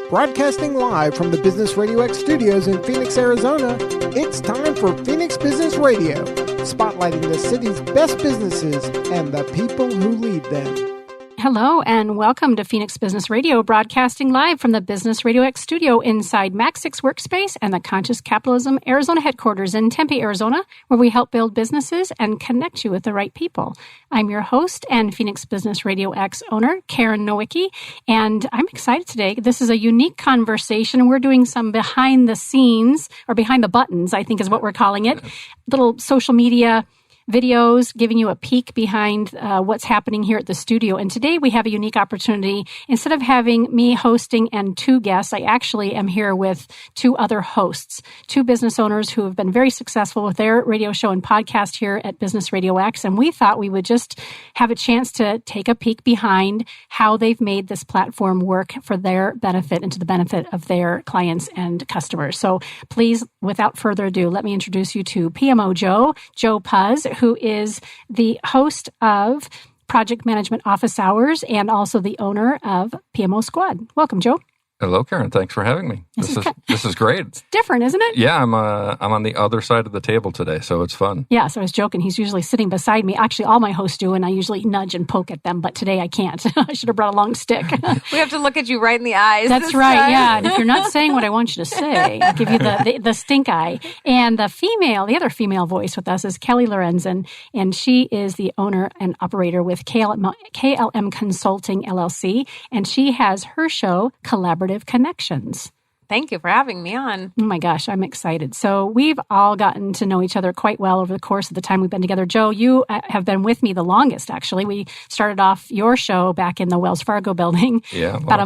Broadcasting live from the Business RadioX studios in Phoenix, Arizona, it's time for Phoenix Business Radio, spotlighting the city's best businesses and the people who lead them. Hello and welcome to Phoenix Business Radio, broadcasting live from the Business RadioX studio inside Mac 6 Workspace and the Conscious Capitalism Arizona headquarters in Tempe, Arizona, where we help build businesses and connect you with the right people. I'm your host and Phoenix Business RadioX owner, Karen Nowicki, and I'm excited today. This is a unique conversation. We're doing some behind the scenes, or behind the buttons, I think is what we're calling it, little social media videos, giving you a peek behind what's happening here at the studio. And today we have a unique opportunity. Instead of having me hosting and two guests, I actually am here with two other hosts, two business owners who have been very successful with their radio show and podcast here at Business RadioX. And we thought we would just have a chance to take a peek behind how they've made this platform work for their benefit and to the benefit of their clients and customers. So please, without further ado, let me introduce you to PMO Joe Pusz, who is the host of Project Management Office Hours and also the owner of PMO SQUAD. Welcome, Joe. Hello, Karen. Thanks for having me. This is great. It's different, isn't it? Yeah, I'm on the other side of the table today, so it's fun. Yeah, so I was joking. He's usually sitting beside me. Actually, all my hosts do, and I usually nudge and poke at them, but today I can't. I should have brought a long stick. We have to look at you right in the eyes. That's right, time. Yeah. And if you're not saying what I want you to say, I'll give you the stink eye. And the other female voice with us is Kelly Lorenzen, and she is the owner and operator with KLM Consulting, LLC, and she has her show, Collaborative Connections. Thank you for having me on. Oh my gosh, I'm excited. So we've all gotten to know each other quite well over the course of the time we've been together. Joe, you have been with me the longest, actually. We started off your show back in the Wells Fargo building. Yeah, about a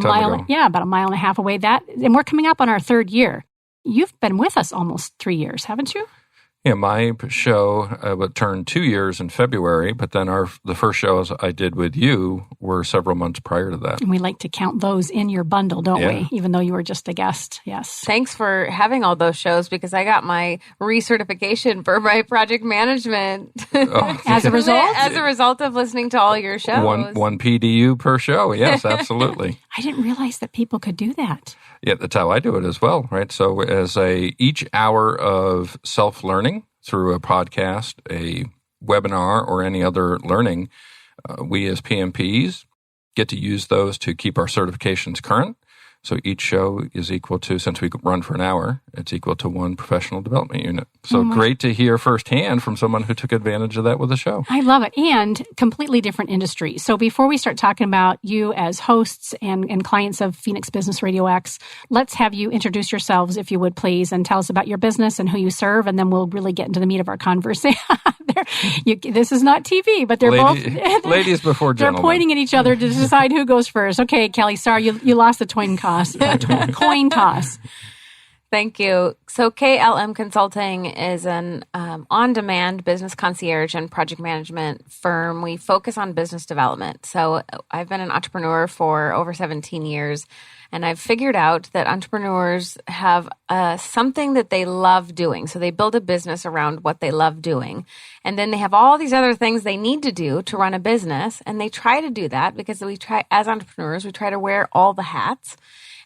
mile and a half away. And we're coming up on our third year. You've been with us almost 3 years, haven't you? Yeah, my show would turn 2 years in February, but then the first shows I did with you were several months prior to that. And we like to count those in your bundle, don't we? Even though you were just a guest, yes. Thanks for having all those shows because I got my recertification for my project management. Oh. As a result? As a result of listening to all your shows. One PDU per show, yes, absolutely. I didn't realize that people could do that. Yeah, that's how I do it as well, right? So as each hour of self-learning through a podcast, a webinar, or any other learning, we as PMPs get to use those to keep our certifications current. So each show is equal to, since we run for an hour, it's equal to one professional development unit. So great to hear firsthand from someone who took advantage of that with the show. I love it. And completely different industry. So before we start talking about you as hosts and clients of Phoenix Business RadioX, let's have you introduce yourselves, if you would, please, and tell us about your business and who you serve, and then we'll really get into the meat of our conversation. This is not TV, but they're both... Ladies before gentlemen. They're pointing at each other to decide who goes first. Okay, Kelly, sorry, you lost the coin toss. Thank you. So KLM Consulting is an on-demand business concierge and project management firm. We focus on business development. So I've been an entrepreneur for over 17 years, and I've figured out that entrepreneurs have something that they love doing. So they build a business around what they love doing. And then they have all these other things they need to do to run a business. And they try to do that because as entrepreneurs, we try to wear all the hats.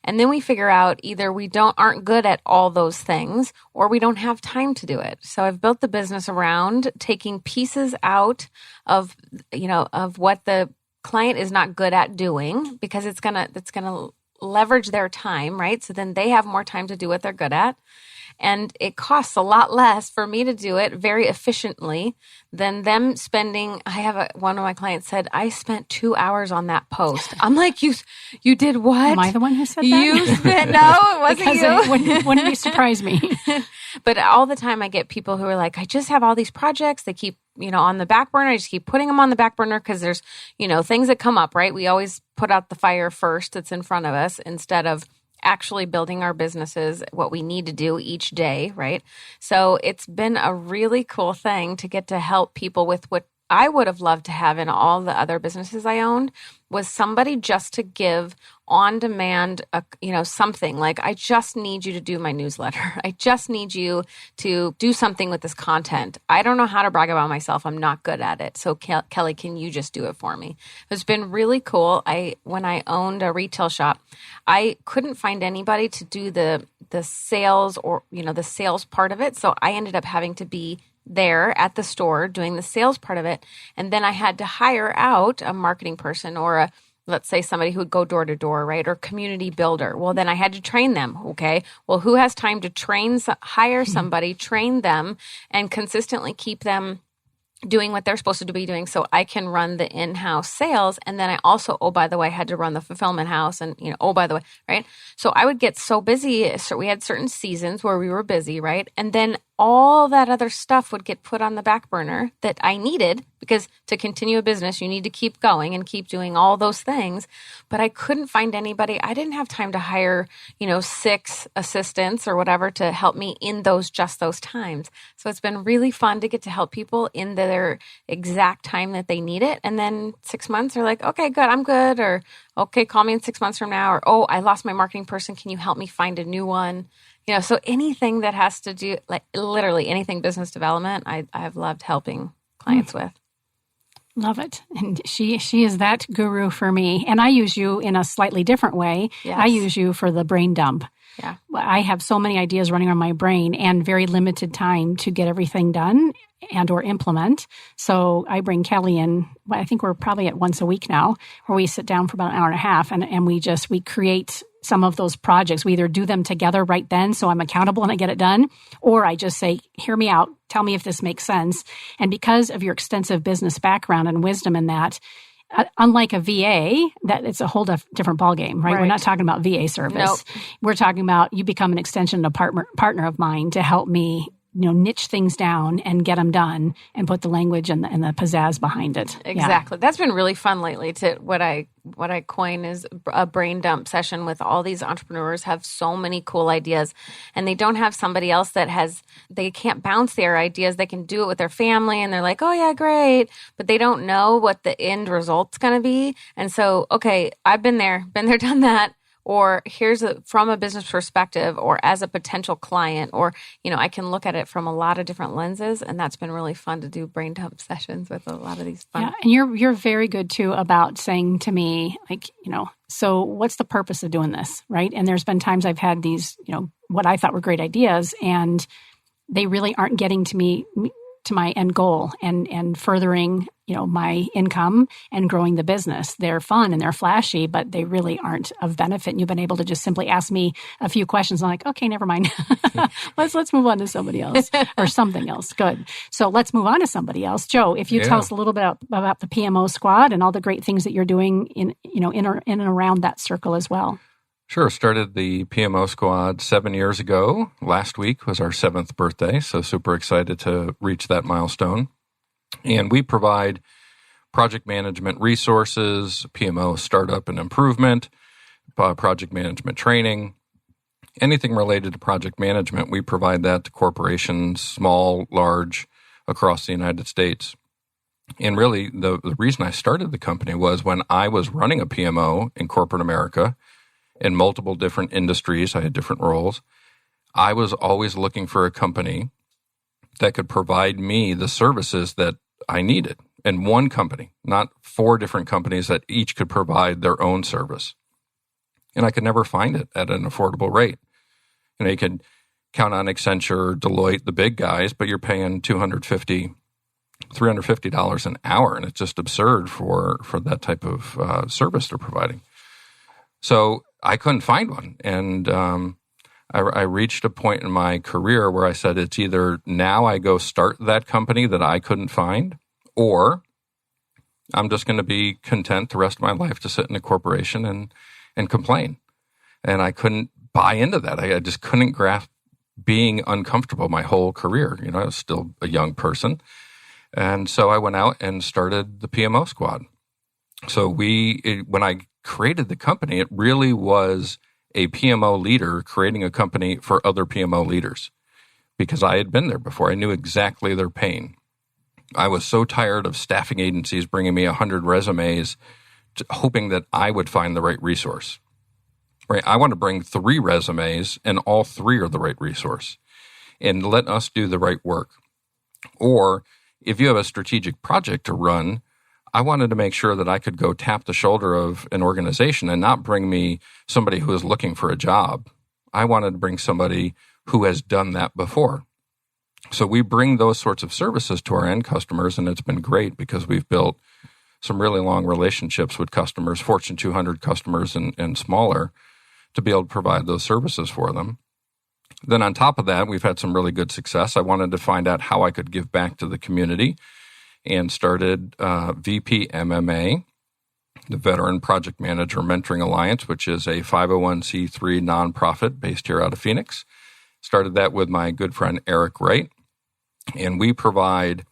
And then we figure out either we aren't good at all those things or we don't have time to do it. So I've built the business around taking pieces out of what the client is not good at doing because it's gonna leverage their time, right? So then they have more time to do what they're good at. And it costs a lot less for me to do it very efficiently than them spending. One of my clients said, I spent 2 hours on that post. I'm like, you did what? Am I the one who said that? You spent, no, it wasn't you. Wouldn't you surprise me? But all the time I get people who are like, I just have all these projects. They keep, on the back burner. I just keep putting them on the back burner because there's, things that come up, right? We always put out the fire first that's in front of us instead of actually building our businesses, what we need to do each day, right? So it's been a really cool thing to get to help people with what I would have loved to have in all the other businesses I owned was somebody just to give on demand, something like, I just need you to do my newsletter. I just need you to do something with this content. I don't know how to brag about myself. I'm not good at it. So Kelly, can you just do it for me? It's been really cool. When I owned a retail shop, I couldn't find anybody to do the sales or, the sales part of it. So I ended up having to be there at the store doing the sales part of it. And then I had to hire out a marketing person or let's say somebody who would go door to door, right? Or community builder. Well, then I had to train them. Okay. Well, who has time to hire somebody, train them, and consistently keep them doing what they're supposed to be doing so I can run the in-house sales. And then I also, by the way, had to run the fulfillment house and, by the way, right? So I would get so busy. So we had certain seasons where we were busy, right? And then all that other stuff would get put on the back burner that I needed, because to continue a business, you need to keep going and keep doing all those things. But I couldn't find anybody. I didn't have time to hire, 6 assistants or whatever to help me in just those times. So it's been really fun to get to help people in their exact time that they need it. And then 6 months are like, okay, good, I'm good. Or, okay, call me in 6 months from now. Or, oh, I lost my marketing person. Can you help me find a new one? So anything that has to do, like literally anything business development, I've loved helping clients with. Love it. And she is that guru for me. And I use you in a slightly different way. Yes. I use you for the brain dump. Yeah. I have so many ideas running on my brain and very limited time to get everything done and or implement. So I bring Kelly in, I think we're probably at once a week now, where we sit down for about an hour and a half and we create some of those projects. We either do them together right then, so I'm accountable and I get it done, or I just say, hear me out, tell me if this makes sense. And because of your extensive business background and wisdom in that, unlike a VA, that it's a whole different ballgame, right? We're not talking about VA service. Nope. We're talking about you become an extension, a partner of mine to help me niche things down and get them done and put the language and the pizzazz behind it. Exactly. Yeah. That's been really fun lately. To what I coin is a brain dump session with all these entrepreneurs have so many cool ideas, and they don't have somebody else they can't bounce their ideas. They can do it with their family and they're like, oh yeah, great. But they don't know what the end result's going to be. And so, okay, I've been there, done that. Or here's from a business perspective, or as a potential client, or, I can look at it from a lot of different lenses. And that's been really fun to do brain dump sessions with a lot of these fun. Yeah, and you're very good too about saying to me, like, so what's the purpose of doing this, right? And there's been times I've had these, what I thought were great ideas, and they really aren't getting to me, to my end goal and furthering, my income and growing the business. They're fun and they're flashy, but they really aren't of benefit. And you've been able to just simply ask me a few questions. I'm like, okay, never mind. let's move on to somebody else or something else. Good. So let's move on to somebody else. Joe, if you tell us a little bit about the PMO squad and all the great things that you're doing in and around that circle as well. Sure. Started the PMO squad 7 years ago. Last week was our 7th birthday, so super excited to reach that milestone. And we provide project management resources, PMO startup and improvement, project management training, anything related to project management. We provide that to corporations, small, large, across the United States. And really, the reason I started the company was when I was running a PMO in corporate America, in multiple different industries. I had different roles. I was always looking for a company that could provide me the services that I needed. And one company, not 4 different companies that each could provide their own service. And I could never find it at an affordable rate. You could count on Accenture, Deloitte, the big guys, but you're paying $250, $350 an hour. And it's just absurd for that type of service they're providing. So I couldn't find one. And I reached a point in my career where I said, it's either now I go start that company that I couldn't find, or I'm just going to be content the rest of my life to sit in a corporation and complain. And I couldn't buy into that. I just couldn't grasp being uncomfortable my whole career. I was still a young person. And so I went out and started the PMO squad. So when I created the company, it really was a PMO leader creating a company for other PMO leaders, because I had been there before. I knew exactly their pain. I was so tired of staffing agencies bringing me 100 resumes, hoping that I would find the right resource. Right? I want to bring 3 resumes, and all 3 are the right resource, and let us do the right work. Or if you have a strategic project to run, I wanted to make sure that I could go tap the shoulder of an organization and not bring me somebody who is looking for a job. I wanted to bring somebody who has done that before. So we bring those sorts of services to our end customers, and it's been great because we've built some really long relationships with customers, Fortune 200 customers and smaller, to be able to provide those services for them. Then on top of that, we've had some really good success. I wanted to find out how I could give back to the community and started VP MMA, the Veteran Project Manager Mentoring Alliance, which is a 501c3 nonprofit based here out of Phoenix. Started that with my good friend Eric Wright, and we provide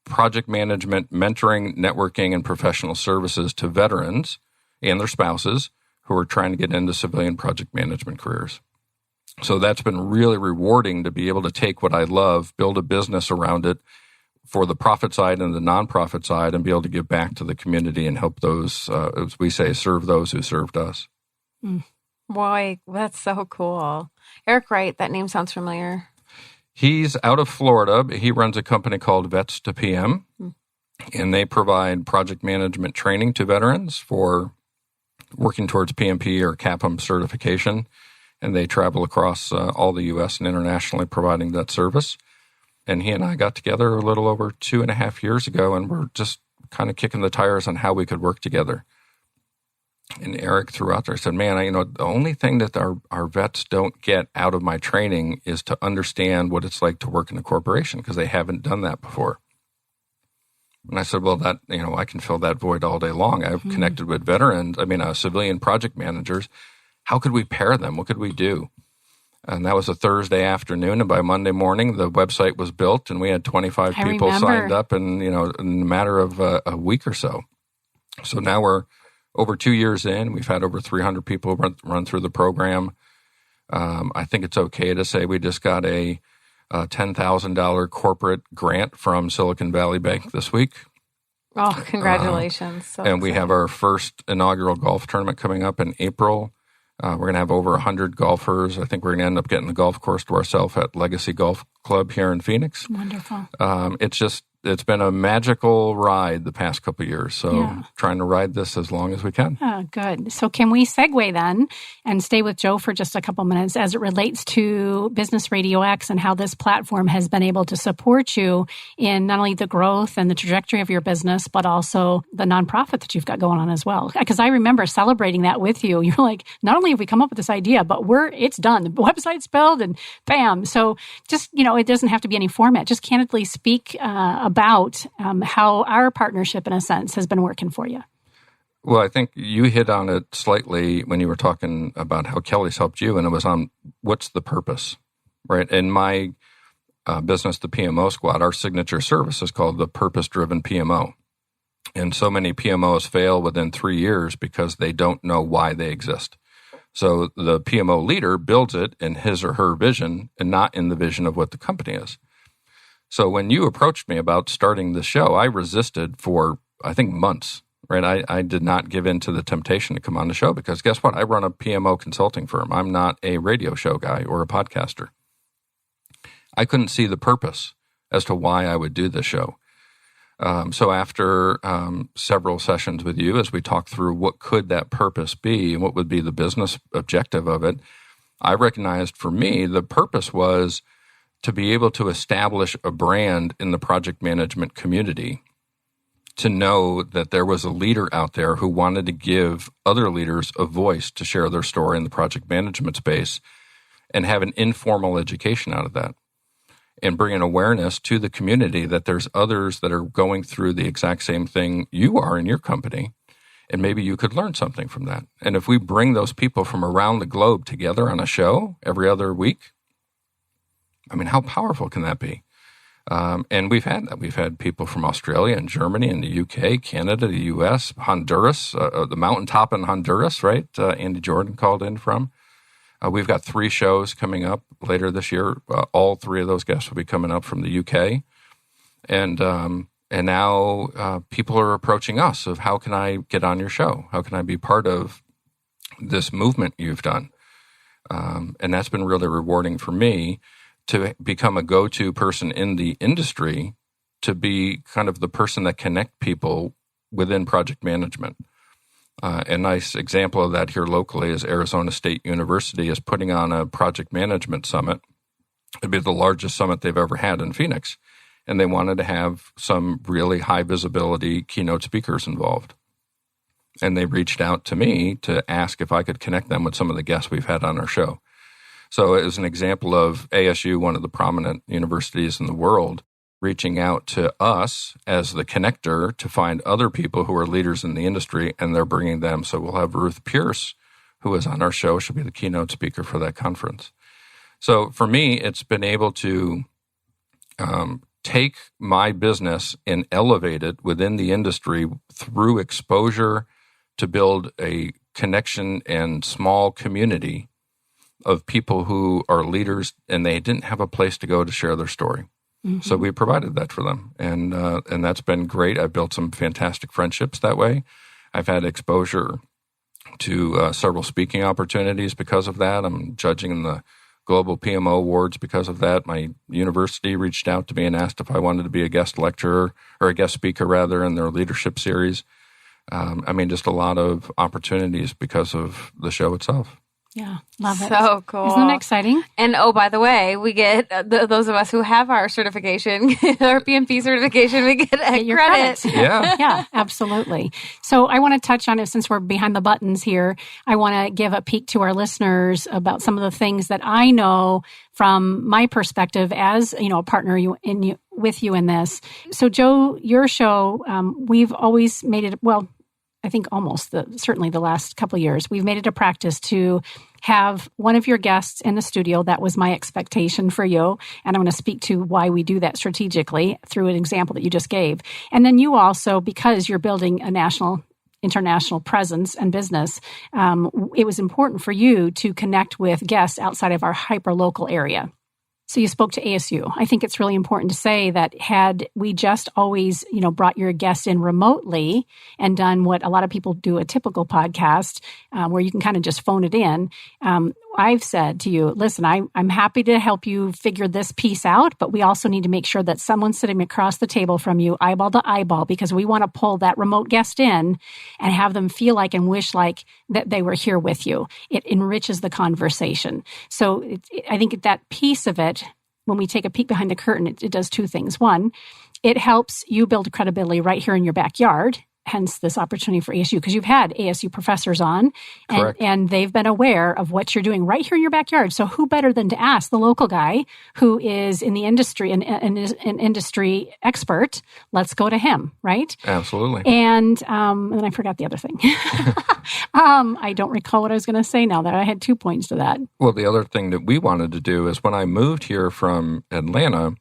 project management, mentoring, networking, and professional services to veterans and their spouses who are trying to get into civilian project management careers. So that's been really rewarding to be able to take what I love, build a business around it for the profit side and the nonprofit side, and be able to give back to the community and help those, as we say, serve those who served us. Boy, that's so cool. Eric Wright, that name sounds familiar. He's out of Florida. He runs a company called Vets to PM, and they provide project management training to veterans for working towards PMP or CAPM certification, and they travel across all the U.S. and internationally providing that service. And he and I got together a little over 2.5 years ago, and we're just kind of kicking the tires on how we could work together. And Eric threw out there, said, man, the only thing that our vets don't get out of my training is to understand what it's like to work in a corporation, because they haven't done that before. And I said, well, that, I can fill that void all day long. I've connected with veterans, civilian project managers. How could we pair them? What could we do? And that was a Thursday afternoon, and by Monday morning, the website was built, and we had 25 people signed up in a matter of a week or so. So now we're over 2 years in. We've had over 300 people run through the program. I think it's okay to say we just got a $10,000 corporate grant from Silicon Valley Bank this week. Oh, congratulations. And we have our first inaugural golf tournament coming up in April. We're going to have over 100 golfers. I think we're going to end up getting the golf course to ourselves at Legacy Golf Club here in Phoenix. Wonderful. It's been a magical ride the past couple of years. So trying to ride this as long as we can. Oh, good. So can we segue then and stay with Joe for just a couple minutes as it relates to Business RadioX and how this platform has been able to support you in not only the growth and the trajectory of your business, but also the nonprofit that you've got going on as well. Because I remember celebrating that with you. You're like, not only have we come up with this idea, but it's done. The website's built and bam. So just, it doesn't have to be any format. Just candidly speak about how our partnership, in a sense, has been working for you. Well, I think you hit on it slightly when you were talking about how Kelly's helped you, and it was on what's the purpose, right? In my business, the PMO SQUAD, our signature service is called the Purpose-Driven PMO. And so many PMOs fail within 3 years because they don't know why they exist. So the PMO leader builds it in his or her vision and not in the vision of what the company is. So when you approached me about starting the show, I resisted for, I think, months, right? I did not give in to the temptation to come on the show because guess what? I run a PMO consulting firm. I'm not a radio show guy or a podcaster. I couldn't see the purpose as to why I would do this show. So after several sessions with you, as we talked through what could that purpose be and what would be the business objective of it, I recognized for me the purpose was to be able to establish a brand in the project management community, to know that there was a leader out there who wanted to give other leaders a voice to share their story in the project management space and have an informal education out of that and bring an awareness to the community that there's others that are going through the exact same thing you are in your company, and maybe you could learn something from that. And if we bring those people from around the globe together on a show every other week, how powerful can that be? And we've had that. We've had people from Australia and Germany and the UK, Canada, the US, Honduras, the mountaintop in Honduras, right? Andy Jordan called in from. We've got 3 shows coming up later this year. All 3 of those guests will be coming up from the UK. And now people are approaching us of how can I get on your show? How can I be part of this movement you've done? And that's been really rewarding for me to become a go-to person in the industry, to be kind of the person that connect people within project management. A nice example of that here locally is Arizona State University is putting on a project management summit. It'd be the largest summit they've ever had in Phoenix. And they wanted to have some really high visibility keynote speakers involved. And they reached out to me to ask if I could connect them with some of the guests we've had on our show. So it was an example of ASU, one of the prominent universities in the world, reaching out to us as the connector to find other people who are leaders in the industry, and they're bringing them. So we'll have Ruth Pierce, who is on our show. She'll be the keynote speaker for that conference. So for me, it's been able to take my business and elevate it within the industry through exposure to build a connection and small community of people who are leaders, and they didn't have a place to go to share their story. Mm-hmm. So we provided that for them, and that's been great. I've built some fantastic friendships that way. I've had exposure to several speaking opportunities because of that. I'm judging the Global PMO Awards because of that. My university reached out to me and asked if I wanted to be a guest lecturer, or a guest speaker rather, in their leadership series. Just a lot of opportunities because of the show itself. Yeah, love it. So cool. Isn't that exciting? And by the way, we get, those of us who have our certification, our PMP certification, we get your credit. Yeah. Yeah, absolutely. So I want to touch on it since we're behind the buttons here. I want to give a peek to our listeners about some of the things that I know from my perspective as, a partner with you in this. So Joe, your show, we've always made it, well, I think certainly the last couple of years, we've made it a practice to have one of your guests in the studio. That was my expectation for you. And I'm going to speak to why we do that strategically through an example that you just gave. And then you also, because you're building a international presence and business, it was important for you to connect with guests outside of our hyper-local area. So you spoke to ASU. I think it's really important to say that had we just always, brought your guest in remotely and done what a lot of people do, a typical podcast where you can kind of just phone it in, I've said to you, listen, I'm happy to help you figure this piece out, but we also need to make sure that someone's sitting across the table from you, eyeball to eyeball, because we want to pull that remote guest in and have them feel like and wish like that they were here with you. It enriches the conversation. So I think that piece of it, when we take a peek behind the curtain, it does two things. One, it helps you build credibility right here in your backyard, hence this opportunity for ASU, because you've had ASU professors on, and they've been aware of what you're doing right here in your backyard. So who better than to ask the local guy who is in the industry and is an industry expert? Let's go to him, right? Absolutely. And then I forgot the other thing. I don't recall what I was going to say now that I had 2 points to that. Well, the other thing that we wanted to do is when I moved here from Atlanta,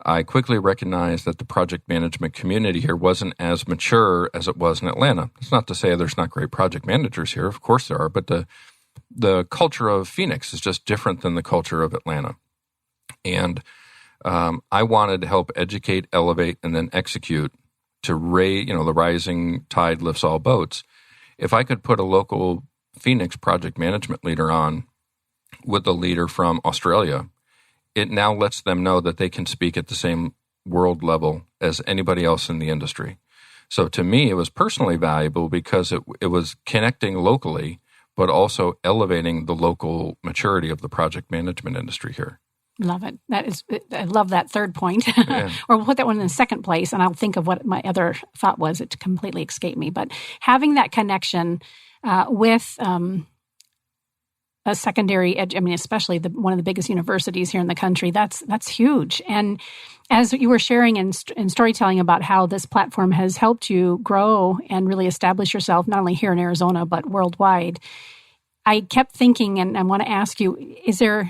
I quickly recognized that the project management community here wasn't as mature as it was in Atlanta. It's not to say there's not great project managers here. Of course there are, but the culture of Phoenix is just different than the culture of Atlanta. And I wanted to help educate, elevate, and then execute to raise, the rising tide lifts all boats. If I could put a local Phoenix project management leader on with a leader from Australia, it now lets them know that they can speak at the same world level as anybody else in the industry. So to me, it was personally valuable because it was connecting locally, but also elevating the local maturity of the project management industry here. Love it. I love that third point. Yeah. Or we'll put that one in the second place, and I'll think of what my other thought was. It completely escaped me. But having that connection with a secondary edge, especially one of the biggest universities here in the country, that's huge. And as you were sharing in storytelling about how this platform has helped you grow and really establish yourself, not only here in Arizona, but worldwide, I kept thinking, and I want to ask you, do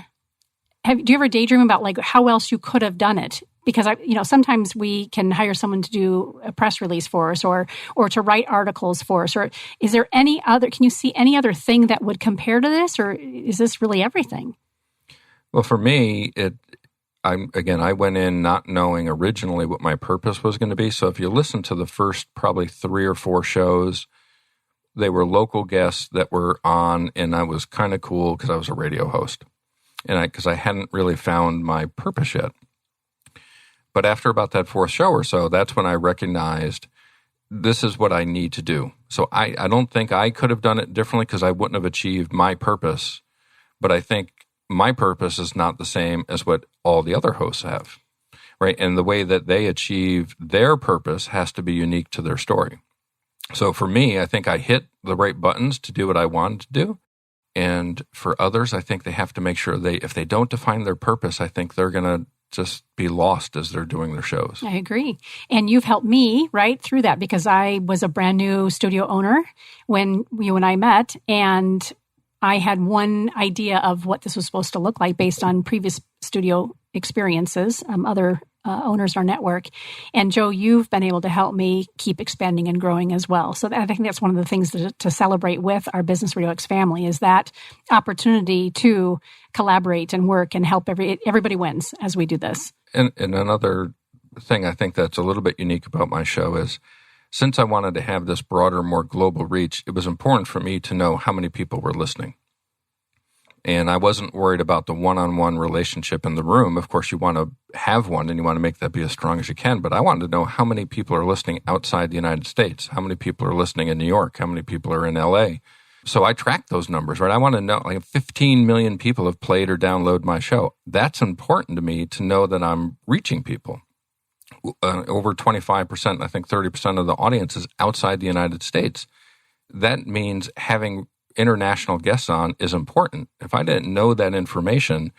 you ever daydream about like how else you could have done it? Because sometimes we can hire someone to do a press release for us, or to write articles for us. Or is there can you see any other thing that would compare to this, or is this really everything? Well, for me, I went in not knowing originally what my purpose was going to be. So if you listen to the first probably 3 or 4 shows, they were local guests that were on, and I was kind of cool because I was a radio host, and because I hadn't really found my purpose yet. But after about that 4th show or so, that's when I recognized this is what I need to do. So I don't think I could have done it differently because I wouldn't have achieved my purpose. But I think my purpose is not the same as what all the other hosts have, right? And the way that they achieve their purpose has to be unique to their story. So for me, I think I hit the right buttons to do what I wanted to do. And for others, I think they have to make sure if they don't define their purpose, I think they're going to just be lost as they're doing their shows. I agree. And you've helped me right through that because I was a brand new studio owner when you and I met, and I had one idea of what this was supposed to look like based on previous studio experiences, other owners in our network. And Joe, you've been able to help me keep expanding and growing as well. So I think that's one of the things to celebrate with our Business RadioX family is that opportunity to collaborate and work and help everybody wins as we do this. And another thing I think that's a little bit unique about my show is since I wanted to have this broader, more global reach, it was important for me to know how many people were listening. And I wasn't worried about the one-on-one relationship in the room. Of course, you want to have one and you want to make that be as strong as you can. But I wanted to know how many people are listening outside the United States, how many people are listening in New York, how many people are in LA. So I track those numbers, right? I want to know, 15 million people have played or downloaded my show. That's important to me to know that I'm reaching people. Over 25%, I think 30% of the audience is outside the United States. That means having international guests on is important. If I didn't know that information,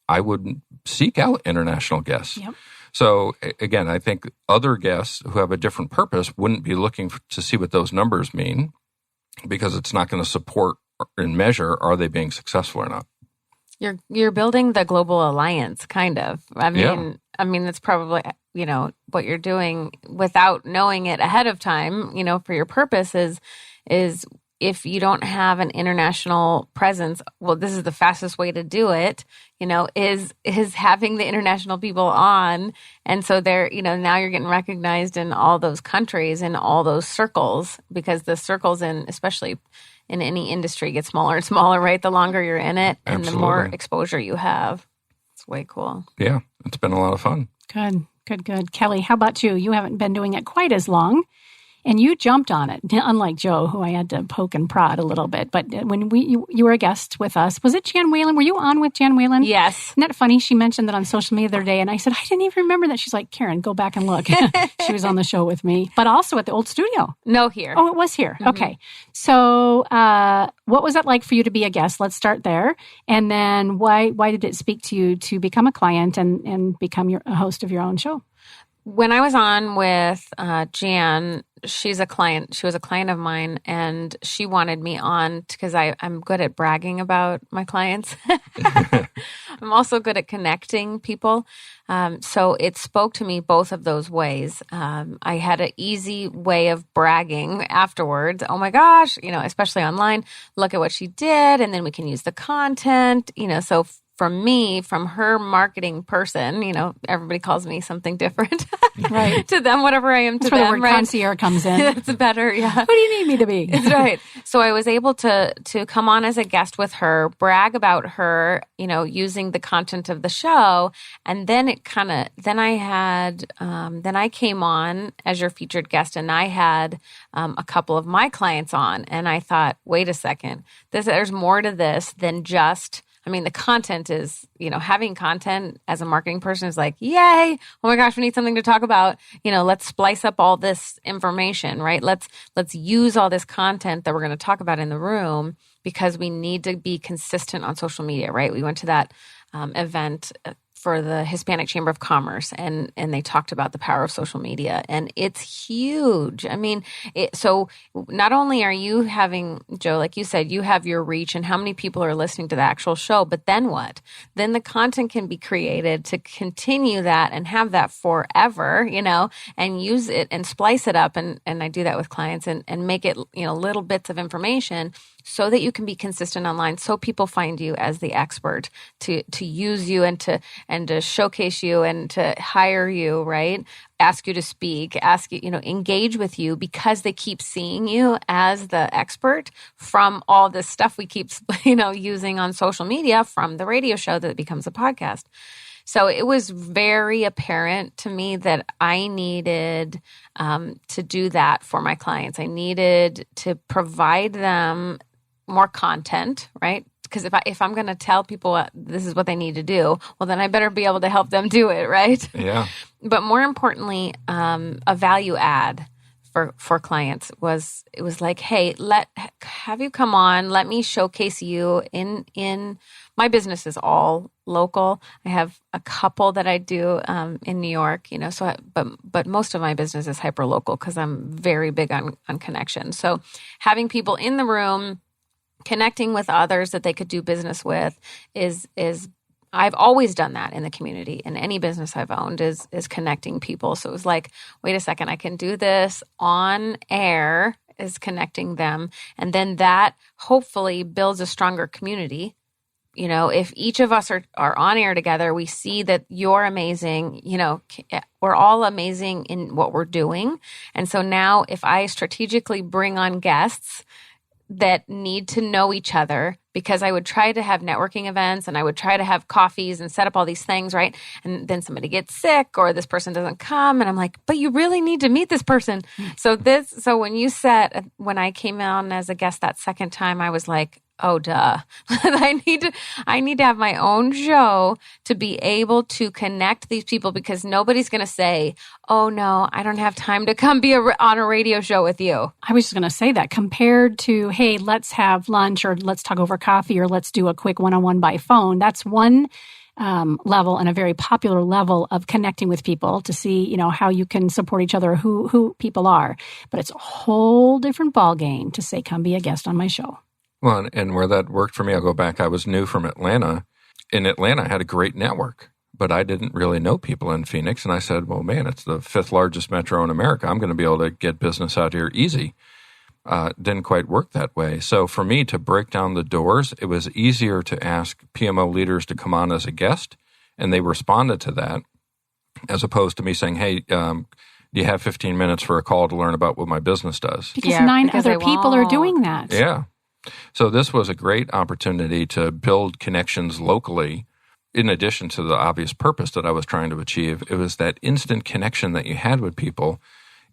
I would seek out international guests. Yep. So again, I think other guests who have a different purpose wouldn't be looking to see what those numbers mean because it's not going to support and measure are they being successful or not. You're building the global alliance, kind of. I mean, that's probably, what you're doing without knowing it ahead of time, for your purpose is if you don't have an international presence, well, this is the fastest way to do it, is having the international people on. And so they're, now you're getting recognized in all those countries, in all those circles, because the circles especially in any industry get smaller and smaller, right? The longer you're in it and Absolutely. the more exposure you have. It's way cool. Yeah, it's been a lot of fun. Good. Kelly, how about you? You haven't been doing it quite as long. And you jumped on it, unlike Joe, who I had to poke and prod a little bit. But when you were a guest with us, was it Jan Whalen? Were you on with Jan Whalen? Yes. Isn't that funny? She mentioned that on social media the other day, and I said, I didn't even remember that. She's like, Karen, go back and look. She was on the show with me, but also at the old studio. No, here. Oh, it was here. Mm-hmm. Okay. So what was it like for you to be a guest? Let's start there. And then why did it speak to you to become a client and become a host of your own show? When I was on with Jan, she's a client. She was a client of mine, and she wanted me on because I'm good at bragging about my clients. I'm also good at connecting people. So it spoke to me both of those ways. I had an easy way of bragging afterwards. Oh my gosh, especially online, look at what she did, and then we can use the content, so from her marketing person, everybody calls me something different. Right. To them, whatever I am to That's where them. The word concierge comes in. It's better, yeah. Who do you need me to be? That's right. So I was able to come on as a guest with her, brag about her, using the content of the show. And then then I came on as your featured guest, and I had a couple of my clients on. And I thought, wait a second, there's more to this than just... the content is, having content as a marketing person is like, yay, oh my gosh, we need something to talk about. Let's splice up all this information, right? Let's use all this content that we're going to talk about in the room because we need to be consistent on social media, right? We went to that event for the Hispanic Chamber of Commerce, and they talked about the power of social media, and it's huge. So not only are you having, Joe, like you said, you have your reach and how many people are listening to the actual show, but then what? Then the content can be created to continue that and have that forever, and use it and splice it up, and I do that with clients and make it, little bits of information, so that you can be consistent online, so people find you as the expert to use you and to showcase you and to hire you, right? Ask you to speak, ask you, engage with you because they keep seeing you as the expert from all this stuff we keep, using on social media from the radio show that becomes a podcast. So it was very apparent to me that I needed to do that for my clients. I needed to provide them more content, right? Because if I'm going to tell people this is what they need to do, well, then I better be able to help them do it, right? Yeah. But more importantly, a value add for clients was, it was like, hey, have you come on, let me showcase you in my business is all local. I have a couple that I do in New York, but most of my business is hyper local because I'm very big on connection. So having people in the room, connecting with others that they could do business with is I've always done that in the community. In any business I've owned is connecting people. So it was like, wait a second, I can do this on air, is connecting them. And then that hopefully builds a stronger community. If each of us are on air together, we see that you're amazing, we're all amazing in what we're doing. And so now if I strategically bring on guests that need to know each other, because I would try to have networking events and I would try to have coffees and set up all these things, right? And then somebody gets sick or this person doesn't come. And I'm like, but you really need to meet this person. So when I came on as a guest that second time, I was like, oh, duh. I need to have my own show to be able to connect these people, because nobody's going to say, oh, no, I don't have time to come be on a radio show with you. I was just going to say that compared to, hey, let's have lunch or let's talk over coffee or let's do a quick one-on-one by phone. That's one level and a very popular level of connecting with people to see, how you can support each other, who people are. But it's a whole different ballgame to say, come be a guest on my show. Well, and where that worked for me, I'll go back. I was new from Atlanta. In Atlanta, I had a great network, but I didn't really know people in Phoenix. And I said, well, man, it's the 5th largest metro in America. I'm going to be able to get business out here easy. Didn't quite work that way. So for me to break down the doors, it was easier to ask PMO leaders to come on as a guest, and they responded to that, as opposed to me saying, hey, do you have 15 minutes for a call to learn about what my business does? Because 9 other people are doing that. Yeah. So this was a great opportunity to build connections locally. In addition to the obvious purpose that I was trying to achieve, it was that instant connection that you had with people,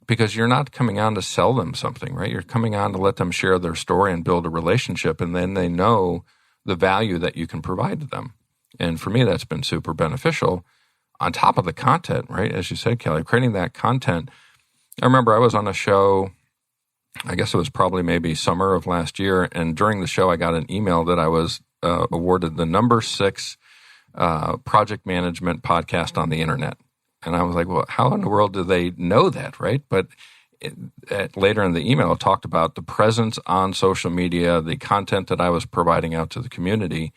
because you're not coming on to sell them something, right? You're coming on to let them share their story and build a relationship, and then they know the value that you can provide to them. And for me, that's been super beneficial. On top of the content, right? As you said, Kelly, creating that content. I remember I was on a show, I guess it was probably maybe summer of last year, and during the show I got an email that I was awarded the number 6 project management podcast on the internet. And I was like, well, how in the world do they know that, right? But later in the email, it talked about the presence on social media, the content that I was providing out to the community.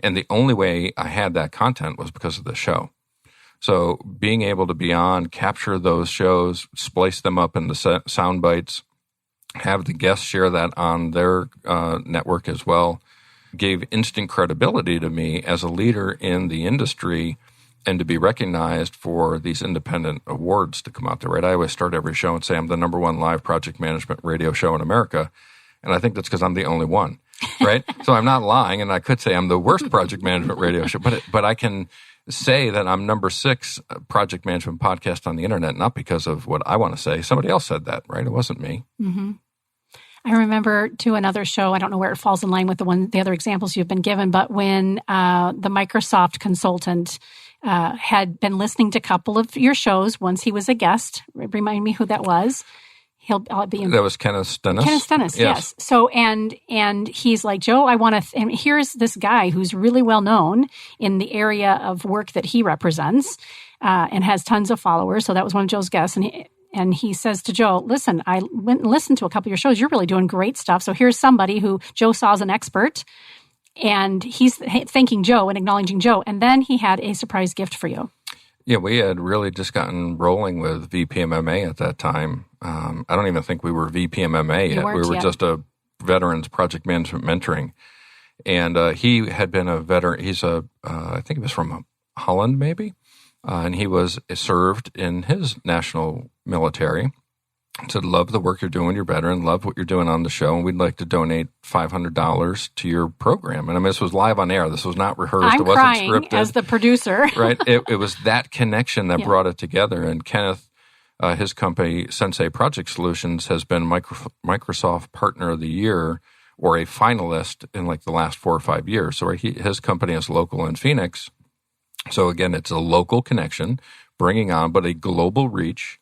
And the only way I had that content was because of the show. So being able to be on, capture those shows, splice them up into sound bites, have the guests share that on their network as well, gave instant credibility to me as a leader in the industry, and to be recognized for these independent awards to come out there, right? I always start every show and say I'm the number 1 live project management radio show in America. And I think that's because I'm the only one, right? So I'm not lying, and I could say I'm the worst project management radio show, but I can say that I'm number 6 project management podcast on the internet, not because of what I want to say. Somebody else said that, right? It wasn't me. Mm-hmm. I remember to another show, I don't know where it falls in line with the other examples you've been given, but when the Microsoft consultant had been listening to a couple of your shows once he was a guest, remind me who that was. That was Kenneth Stennis. Kenneth Stennis, yes. So, and he's like, Joe, and here's this guy who's really well known in the area of work that he represents, and has tons of followers. So that was one of Joe's guests. And he says to Joe, listen, I went and listened to a couple of your shows. You're really doing great stuff. So here's somebody who Joe saw as an expert. And he's thanking Joe and acknowledging Joe. And then he had a surprise gift for you. Yeah, we had really just gotten rolling with VPMMA at that time. I don't even think we were VPMMA yet. We were just a veterans project management mentoring. And he had been a veteran. He's I think he was from Holland, maybe. And he was served in his national military. Said, love the work you're doing. You're veteran. Love what you're doing on the show. And we'd like to donate $500 to your program. And I mean, this was live on air. This was not rehearsed. I'm it wasn't crying scripted. as the producer. Right. It was that connection that brought it together. And Kenneth, his company, Sensei Project Solutions, has been Microsoft Partner of the Year or a finalist in like the last 4 or 5 years. So his company is local in Phoenix. So again, it's a local connection, bringing on, but a global reach.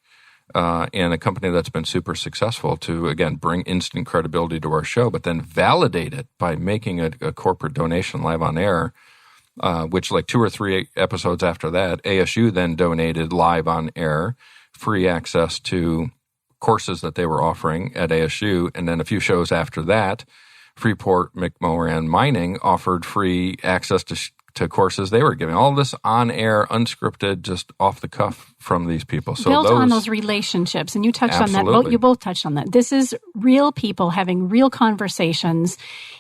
And a company that's been super successful to, again, bring instant credibility to our show, but then validate it by making a corporate donation live on air, which like 2 or 3 episodes after that, ASU then donated live on air, free access to courses that they were offering at ASU. And then a few shows after that, Freeport McMoran Mining offered free access to courses they were giving. All this on air, unscripted, just off the cuff from these people. So built on those relationships, and you touched Absolutely. on that. You both touched on that. This is real people having real conversations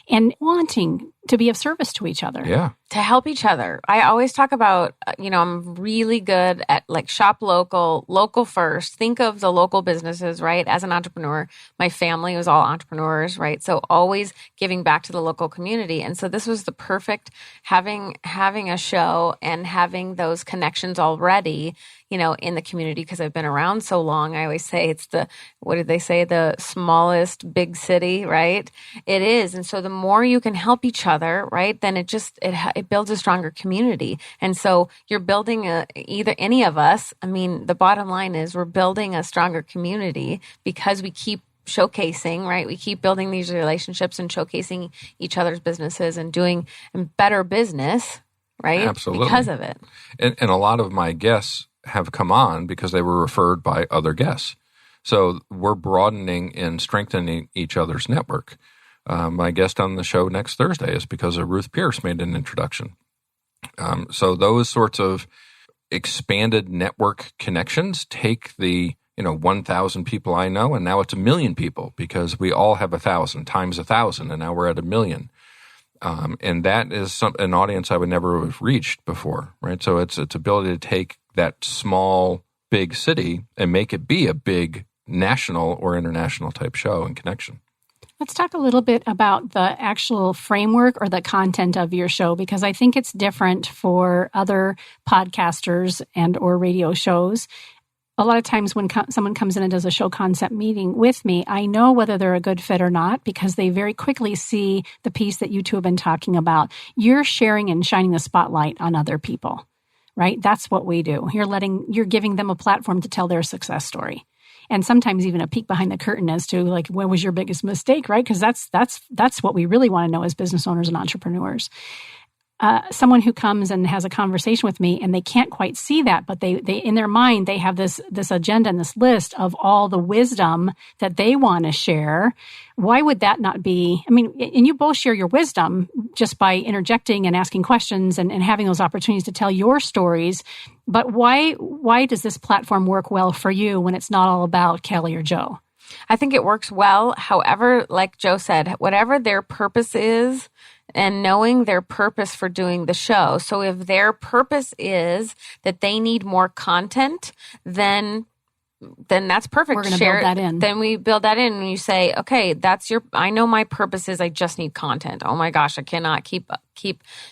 and wanting to be of service to each other. Yeah. To help each other. I always talk about, I'm really good at like shop local first. Think of the local businesses, right? As an entrepreneur, my family was all entrepreneurs, right? So always giving back to the local community. And so this was the perfect having a show and having those connections already, in the community, because I've been around so long. I always say it's what did they say? The smallest big city, right? It is. And so the more you can help each other, right, then it builds a stronger community. And so you're building either any of us, the bottom line is we're building a stronger community because we keep showcasing, right? We keep building these relationships and showcasing each other's businesses and doing better business, right? Absolutely. Because of it. And a lot of my guests have come on because they were referred by other guests. So we're broadening and strengthening each other's network. My guest on the show next Thursday is because of Ruth Pierce made an introduction. So those sorts of expanded network connections take the 1,000 people I know, and now it's 1 million people because we all have 1,000 times 1,000, and now we're at 1 million. And that is an audience I would never have reached before, right? So it's ability to take that small, big city and make it be a big national or international type show and connection. Let's talk a little bit about the actual framework or the content of your show, because I think it's different for other podcasters and or radio shows. A lot of times when someone comes in and does a show concept meeting with me, I know whether they're a good fit or not because they very quickly see the piece that you two have been talking about. You're sharing and shining the spotlight on other people, right? That's what we do. You're giving them a platform to tell their success story. And sometimes even a peek behind the curtain as to like, what was your biggest mistake, right? Because that's what we really want to know as business owners and entrepreneurs. Someone who comes and has a conversation with me and they can't quite see that, but they in their mind, they have this agenda and this list of all the wisdom that they want to share. Why would that not be? And you both share your wisdom just by interjecting and asking questions and having those opportunities to tell your stories. But why does this platform work well for you when it's not all about Kelly or Joe? I think it works well. However, like Joe said, whatever their purpose is, and knowing their purpose for doing the show. So if their purpose is that they need more content, then that's perfect. We're going to build that in. Then we build that in and you say, okay, I know my purpose is I just need content. Oh my gosh, I cannot keep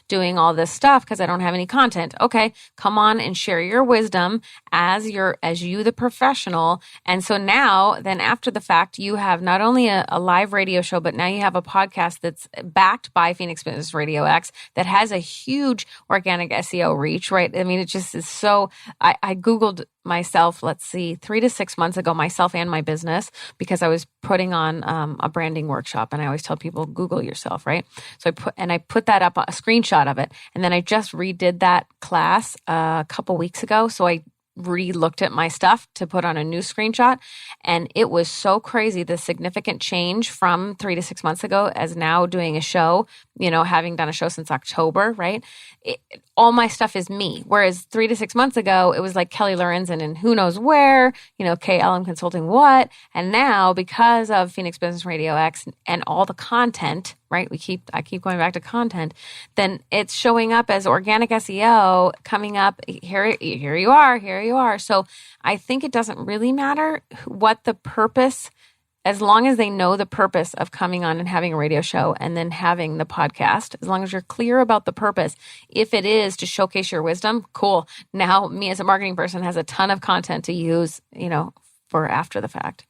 doing all this stuff because I don't have any content. Okay, come on and share your wisdom as you the professional. And so now, then after the fact, you have not only a live radio show, but now you have a podcast that's backed by Phoenix Business RadioX that has a huge organic SEO reach, right? It just is so, I Googled myself, 3 to 6 months ago, myself and my business, because I was putting on a branding workshop. And I always tell people, Google yourself, right? So I put that up, a screenshot of it. And then I just redid that class a couple weeks ago. So I re-looked at my stuff to put on a new screenshot. And it was so crazy, the significant change from 3 to 6 months ago as now doing a show, having done a show since October, right? All my stuff is me. Whereas 3 to 6 months ago, it was like Kelly Lorenzen and who knows where, KLM Consulting what. And now because of Phoenix Business RadioX and all the content, right? I keep going back to content, then it's showing up as organic SEO coming up. Here you are. So I think it doesn't really matter what the purpose, as long as they know the purpose of coming on and having a radio show and then having the podcast, as long as you're clear about the purpose. If it is to showcase your wisdom, cool. Now me as a marketing person has a ton of content to use, for after the fact.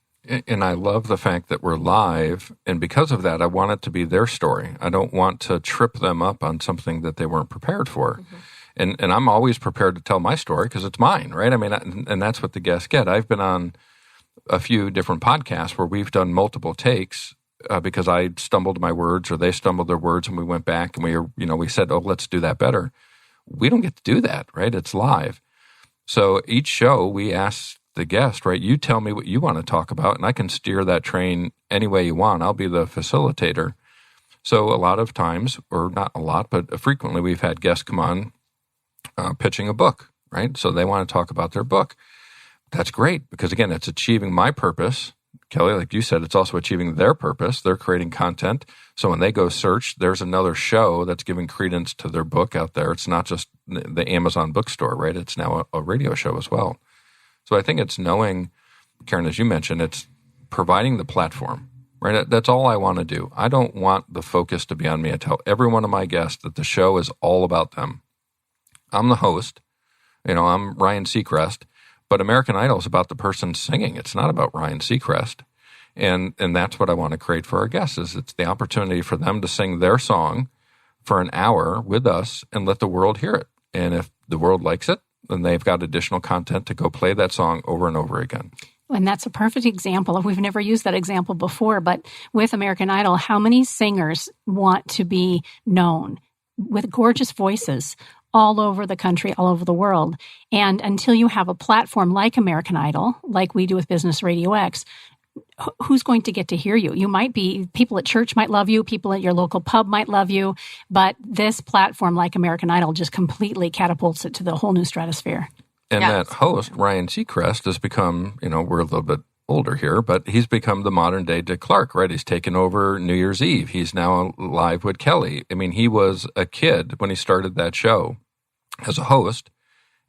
And I love the fact that we're live. And because of that, I want it to be their story. I don't want to trip them up on something that they weren't prepared for. Mm-hmm. And I'm always prepared to tell my story because it's mine, right? I mean, and that's what the guests get. I've been on a few different podcasts where we've done multiple takes because I stumbled my words or they stumbled their words, and we went back and we said, oh, let's do that better. We don't get to do that, right? It's live. So each show we ask the guest, right? You tell me what you want to talk about, and I can steer that train any way you want. I'll be the facilitator. So a lot of times, or not a lot, but frequently we've had guests come on pitching a book, right? So they want to talk about their book. That's great because, again, it's achieving my purpose. Kelly, like you said, it's also achieving their purpose. They're creating content. So when they go search, there's another show that's giving credence to their book out there. It's not just the Amazon bookstore, right? It's now a radio show as well. So I think it's knowing, Karen, as you mentioned, it's providing the platform, right? That's all I want to do. I don't want the focus to be on me. I tell every one of my guests that the show is all about them. I'm the host. I'm Ryan Seacrest. But American Idol is about the person singing. It's not about Ryan Seacrest. And that's what I want to create for our guests, is it's the opportunity for them to sing their song for an hour with us and let the world hear it. And if the world likes it, then they've got additional content to go play that song over and over again. And that's a perfect example. We've never used that example before, but with American Idol, how many singers want to be known with gorgeous voices all over the country, all over the world? And until you have a platform like American Idol, like we do with Business RadioX, who's going to get to hear you? You might be, people at church might love you, people at your local pub might love you, but this platform like American Idol just completely catapults it to the whole new stratosphere. And that host, Ryan Seacrest, has become, we're a little bit older here, but he's become the modern day Dick Clark, right? He's taken over New Year's Eve. He's now live with Kelly. I mean, he was a kid when he started that show as a host,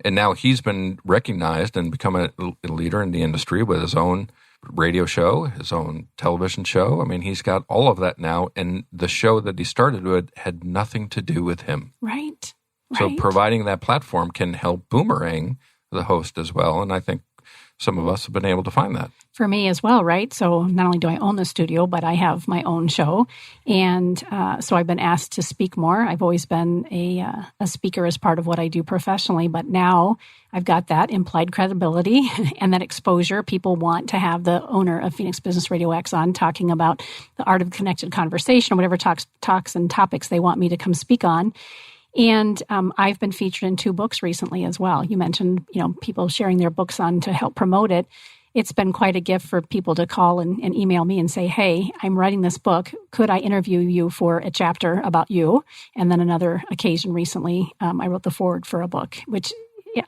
and now he's been recognized and become a leader in the industry with his own radio show, his own television show. I mean, he's got all of that now, and the show that he started with had nothing to do with him. Right. So providing that platform can help boomerang the host as well, and I think some of us have been able to find that. For me as well, right? So not only do I own the studio, but I have my own show. And so I've been asked to speak more. I've always been a speaker as part of what I do professionally, but now I've got that implied credibility and that exposure. People want to have the owner of Phoenix Business RadioX on talking about the art of connected conversation or whatever talks and topics they want me to come speak on. And I've been featured in 2 books recently as well. You mentioned, people sharing their books on to help promote it. It's been quite a gift for people to call and email me and say, hey, I'm writing this book. Could I interview you for a chapter about you? And then another occasion recently, I wrote the foreword for a book, which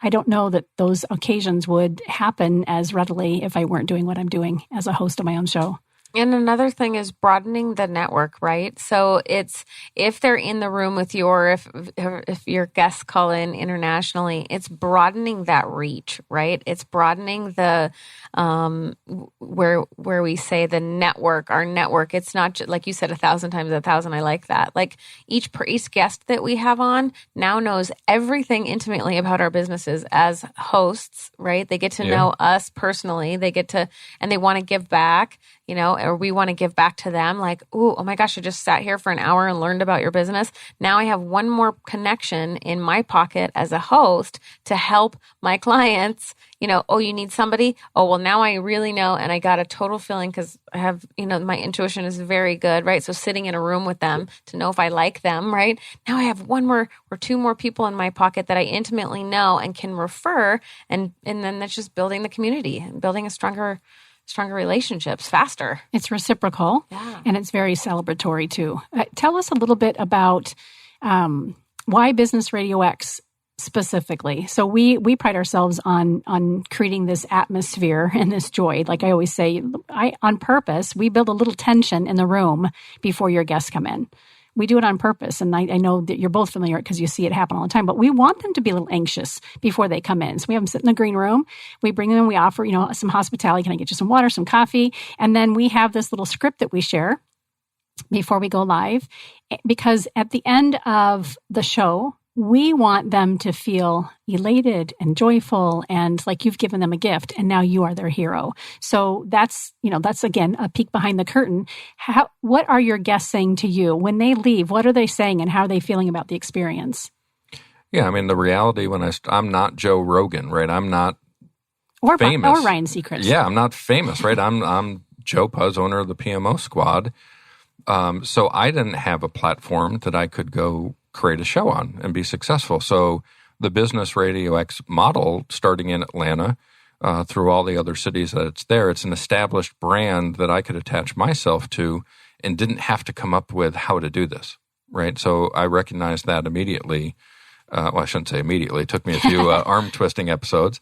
I don't know that those occasions would happen as readily if I weren't doing what I'm doing as a host of my own show. And another thing is broadening the network, right? So it's, if they're in the room with you, or if your guests call in internationally, it's broadening that reach, right? It's broadening the, where we say the network, our network. It's not just, like you said, 1,000 times 1,000. I like that. Like each guest that we have on now knows everything intimately about our businesses as hosts, right? They get to know us personally. They get to, and they want to give back. or we want to give back to them. Like, oh my gosh, I just sat here for an hour and learned about your business. Now I have one more connection in my pocket as a host to help my clients. Oh, you need somebody? Oh, well, now I really know. And I got a total feeling because I have, my intuition is very good, right? So sitting in a room with them to know if I like them, right? Now I have one more or two more people in my pocket that I intimately know and can refer. And then that's just building the community and building a stronger relationships faster. It's reciprocal, and it's very celebratory too. Tell us a little bit about why Business RadioX specifically. So we pride ourselves on creating this atmosphere and this joy. Like I always say, on purpose, we build a little tension in the room before your guests come in. We do it on purpose, and I know that you're both familiar because you see it happen all the time, but we want them to be a little anxious before they come in. So we have them sit in the green room. We bring them, we offer, some hospitality. Can I get you some water, some coffee? And then we have this little script that we share before we go live, because at the end of the show, we want them to feel elated and joyful and like you've given them a gift and now you are their hero. So that's again, a peek behind the curtain. What are your guests saying to you when they leave? What are they saying and how are they feeling about the experience? Yeah, I mean, the reality I'm not Joe Rogan, right? I'm not famous. Or Ryan Seacrest. Yeah, I'm not famous, right? I'm Joe Puzz, owner of the PMO SQUAD. So I didn't have a platform that I could go create a show on and be successful. So the Business RadioX model, starting in Atlanta, through all the other cities that it's there, it's an established brand that I could attach myself to and didn't have to come up with how to do this, right? So I recognized that immediately. I shouldn't say immediately. It took me a few arm-twisting episodes.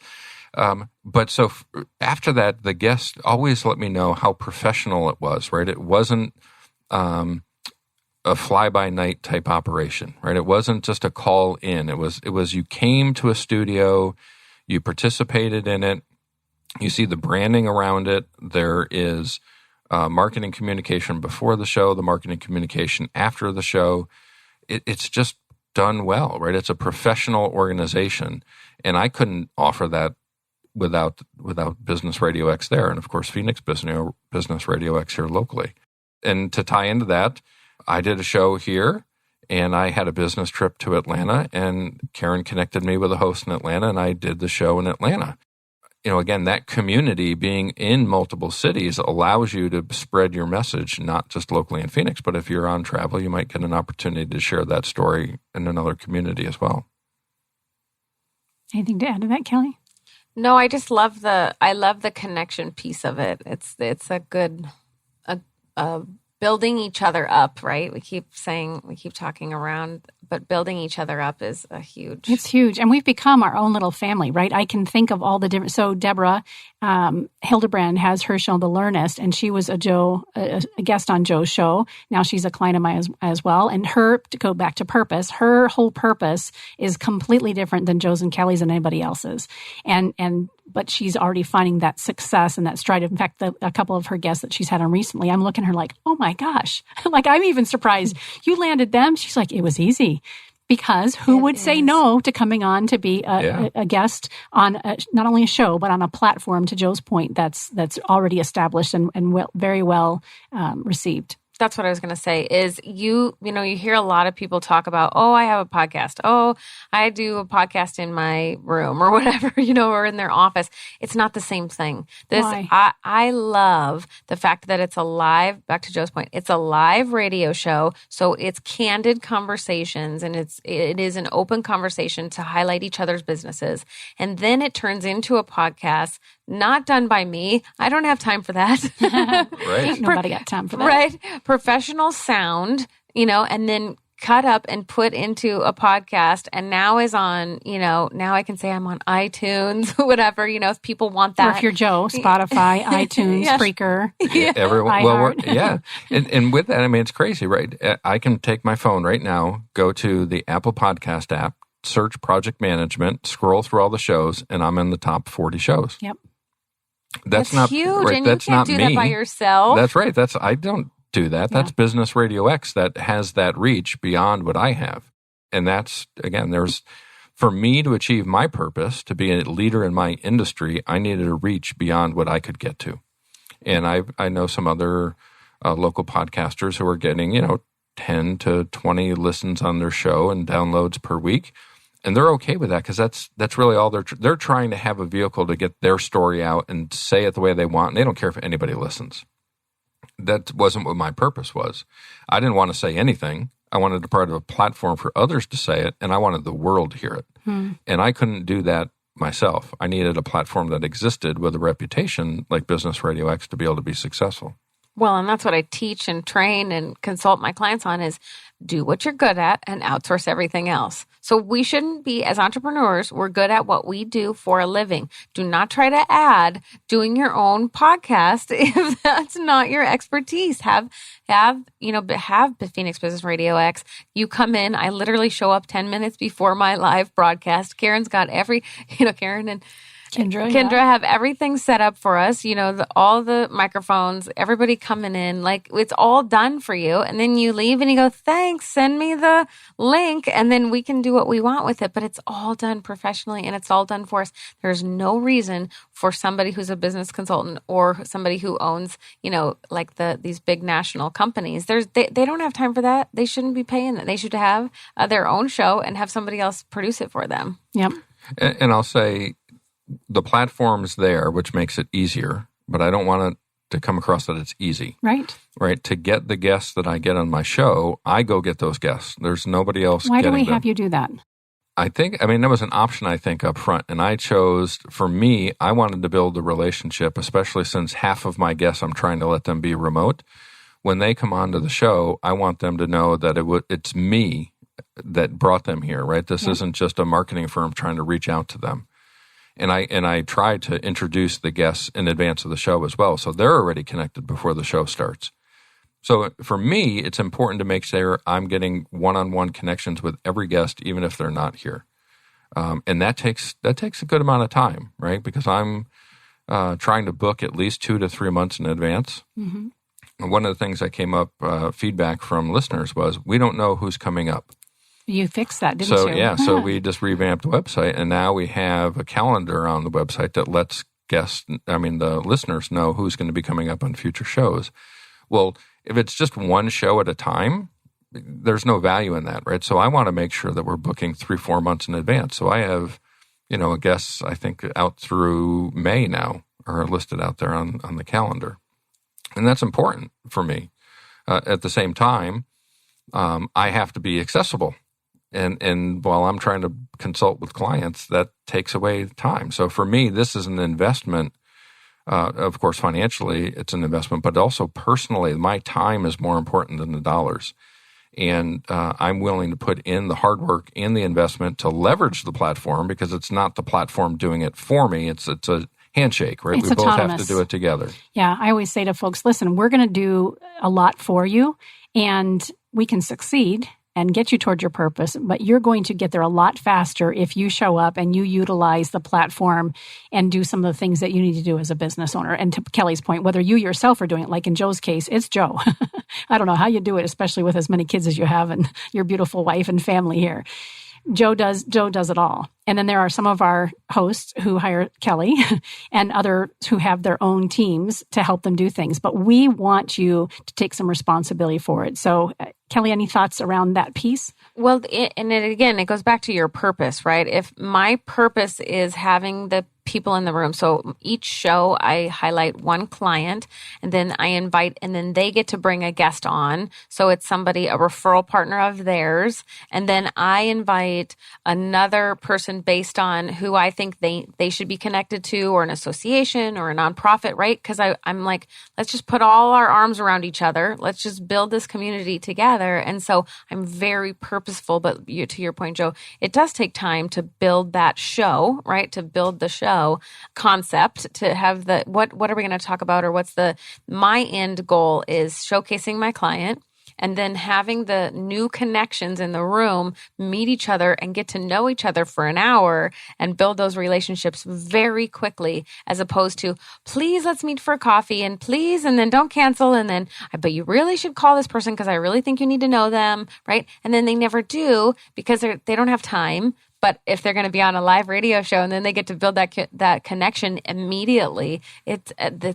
But so after that, the guests always let me know how professional it was, right? It wasn't a fly-by-night type operation, right? It wasn't just a call in. It was you came to a studio, you participated in it, you see the branding around it. There is marketing communication before the show, the marketing communication after the show. It's just done well, right? It's a professional organization, and I couldn't offer that without Business RadioX there, and of course Phoenix Business RadioX here locally. And to tie into that, I did a show here, and I had a business trip to Atlanta, and Karen connected me with a host in Atlanta, and I did the show in Atlanta. Again, that community being in multiple cities allows you to spread your message, not just locally in Phoenix, but if you're on travel, you might get an opportunity to share that story in another community as well. Anything to add to that, Kelly? No, I just love the connection piece of it. It's a good building each other up, right? We keep talking around, but building each other up is It's huge. And we've become our own little family, right? I can think of all the different, so Deborah Hildebrand has her show, The Learnest, and she was a guest on Joe's show. Now she's a client of mine as well. And to go back to purpose, her whole purpose is completely different than Joe's and Kelly's and anybody else's. But she's already finding that success and that stride. In fact, a couple of her guests that she's had on recently, I'm looking at her like, oh my gosh. Like, I'm even surprised. You landed them? She's like, it was easy. Because who would say no to coming on to be a guest on not only a show, but on a platform, to Joe's point, that's already established and very well received. That's what I was going to say is you hear a lot of people talk about, oh, I have a podcast. Oh, I do a podcast in my room or whatever, or in their office. It's not the same thing. Why? I love the fact that it's a live, back to Joe's point, it's a live radio show. So it's candid conversations and it is an open conversation to highlight each other's businesses. And then it turns into a podcast, not done by me. I don't have time for that. Right. Ain't nobody got time for that. Right. Professional sound, and then cut up and put into a podcast and now is on, now I can say I'm on iTunes, whatever, if people want that. Or if you're Joe, Spotify, iTunes, Spreaker. Yeah. Everyone, and with that, I mean, it's crazy, right? I can take my phone right now, go to the Apple Podcast app, search project management, scroll through all the shows, and I'm in the top 40 shows. Yep. That's not huge, right, and that's you can't not do me. that by yourself. That's right. I don't do that. That's Business RadioX that has that reach beyond what I have. And that's, again, for me to achieve my purpose, to be a leader in my industry, I needed a reach beyond what I could get to. And I know some other local podcasters who are getting, 10 to 20 listens on their show and downloads per week. And they're okay with that because that's really all they're trying to have a vehicle to get their story out and say it the way they want. And they don't care if anybody listens. That wasn't what my purpose was. I didn't want to say anything. I wanted to part of a platform for others to say it, and I wanted the world to hear it. And I couldn't do that myself. I needed a platform that existed with a reputation like Business RadioX to be able to be successful. Well, and that's what I teach and train and consult my clients on is do what you're good at and outsource everything else. So we shouldn't be, as entrepreneurs, we're good at what we do for a living. Do not try to add doing your own podcast if that's not your expertise. Have Phoenix Business RadioX. You come in, I literally show up 10 minutes before my live broadcast. Karen's got Karen and Kendra have everything set up for us, all the microphones, everybody coming in, like it's all done for you. And then you leave and you go, thanks, send me the link. And then we can do what we want with it. But it's all done professionally and it's all done for us. There's no reason for somebody who's a business consultant or somebody who owns, like these big national companies. They don't have time for that. They shouldn't be paying that. They should have their own show and have somebody else produce it for them. Yep. And I'll say, the platform's there, which makes it easier, but I don't want it to come across that it's easy. Right. To get the guests that I get on my show, I go get those guests. There's nobody else Why getting do we them. have you do that? That was an option, I think, up front. And I chose, for me, I wanted to build a relationship, especially since half of my guests, I'm trying to let them be remote. When they come onto the show, I want them to know that it's me that brought them here, right? This isn't just a marketing firm trying to reach out to them. And I try to introduce the guests in advance of the show as well. So they're already connected before the show starts. So for me, it's important to make sure I'm getting one-on-one connections with every guest, even if they're not here. And that takes a good amount of time, right? Because I'm trying to book at least 2 to 3 months in advance. Mm-hmm. And one of the things that came up, feedback from listeners was, we don't know who's coming up. You fixed that, didn't you? Yeah, so we just revamped the website, and now we have a calendar on the website that lets the listeners know who's going to be coming up on future shows. Well, if it's just one show at a time, there's no value in that, right? So I want to make sure that we're booking 3-4 months in advance. So I have, guests, I think, out through May now are listed out there on the calendar. And that's important for me. At the same time, I have to be accessible. And while I'm trying to consult with clients, that takes away time. So for me, this is an investment. Of course, financially, it's an investment, but also personally, my time is more important than the dollars. And I'm willing to put in the hard work and the investment to leverage the platform because it's not the platform doing it for me. It's a handshake, right? It's we both autonomous. have to do it together. Yeah, I always say to folks, listen, we're going to do a lot for you, and we can succeed and get you toward your purpose, but you're going to get there a lot faster if you show up and you utilize the platform and do some of the things that you need to do as a business owner. And to Kelly's point, whether you yourself are doing it, like in Joe's case, it's Joe. I don't know how you do it, especially with as many kids as you have and your beautiful wife and family here. Joe does it all. And then there are some of our hosts who hire Kelly and others who have their own teams to help them do things. But we want you to take some responsibility for it. So, Kelly, any thoughts around that piece? Well, it goes back to your purpose, right? If my purpose is having the people in the room, so each show I highlight one client and then I invite, and then they get to bring a guest on. So it's a referral partner of theirs. And then I invite another person based on who I think they should be connected to, or an association or a nonprofit, right? Because I'm like, let's just put all our arms around each other. Let's just build this community together. And so I'm very purposeful, but to your point, Joe, it does take time to build that show, right? To build the show concept, to have what are we going to talk about, or my end goal is showcasing my client, and then having the new connections in the room meet each other and get to know each other for an hour and build those relationships very quickly, as opposed to, please, let's meet for a coffee, and please, and then don't cancel, and then, but you really should call this person because I really think you need to know them, right? And then they never do because they don't have time. But if they're going to be on a live radio show and then they get to build that connection immediately, it's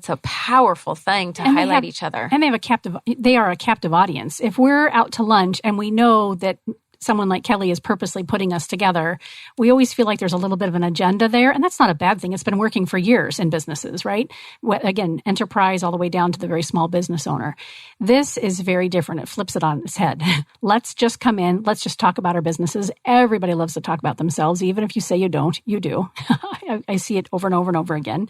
a powerful thing to highlight each other. And they are a captive audience. If we're out to lunch and we know that someone like Kelly is purposely putting us together, we always feel like there's a little bit of an agenda there. And that's not a bad thing. It's been working for years in businesses, right? Again, enterprise all the way down to the very small business owner. This is very different. It flips it on its head. Let's just come in. Let's just talk about our businesses. Everybody loves to talk about themselves. Even if you say you don't, you do. I see it over and over and over again.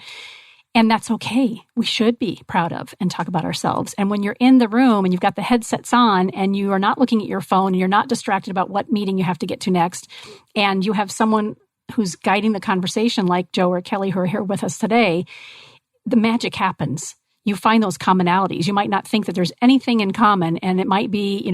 And that's okay. We should be proud of and talk about ourselves. And when you're in the room and you've got the headsets on and you are not looking at your phone and you're not distracted about what meeting you have to get to next, and you have someone who's guiding the conversation like Joe or Kelly who are here with us today, the magic happens. You find those commonalities. You might not think that there's anything in common, and it might be,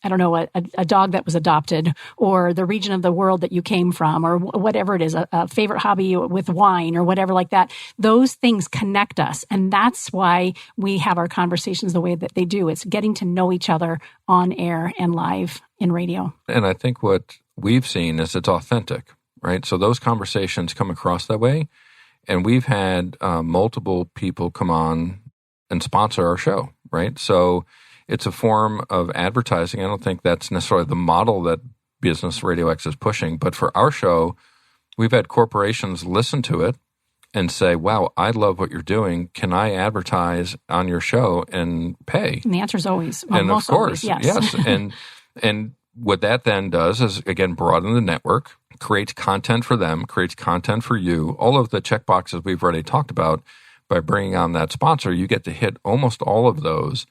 a dog that was adopted, or the region of the world that you came from, or whatever it is, a favorite hobby with wine or whatever like that. Those things connect us. And that's why we have our conversations the way that they do. It's getting to know each other on air and live in radio. And I think what we've seen is it's authentic, right? So those conversations come across that way. And we've had multiple people come on and sponsor our show, right? So it's a form of advertising. I don't think that's necessarily the model that Business RadioX is pushing. But for our show, we've had corporations listen to it and say, wow, I love what you're doing. Can I advertise on your show and pay? And the answer is always, and of course, always, yes. And what that then does is, again, broaden the network, creates content for them, creates content for you. All of the checkboxes we've already talked about, by bringing on that sponsor, you get to hit almost all of those.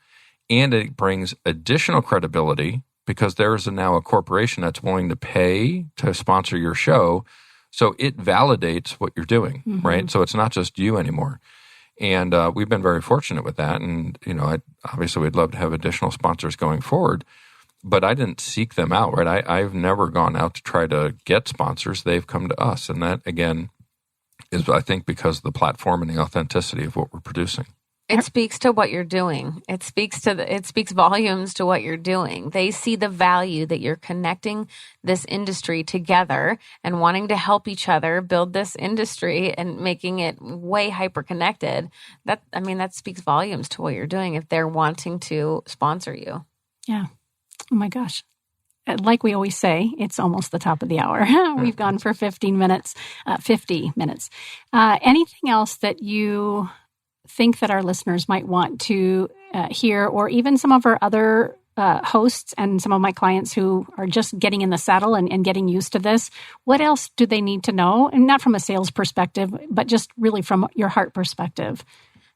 And it brings additional credibility because there is now a corporation that's willing to pay to sponsor your show. So it validates what you're doing, right? So it's not just you anymore. And we've been very fortunate with that. And, obviously we'd love to have additional sponsors going forward. But I didn't seek them out, right? I've never gone out to try to get sponsors. They've come to us. And that, again, is, I think, because of the platform and the authenticity of what we're producing. It speaks to what you're doing. It speaks volumes to what you're doing. They see the value that you're connecting this industry together and wanting to help each other build this industry and making it way hyper connected. That speaks volumes to what you're doing if they're wanting to sponsor you. Yeah. Oh my gosh. Like we always say, it's almost the top of the hour. We've gone for 50 minutes. Anything else that you think that our listeners might want to hear, or even some of our other hosts and some of my clients who are just getting in the saddle and getting used to this? What else do they need to know? And not from a sales perspective, but just really from your heart perspective.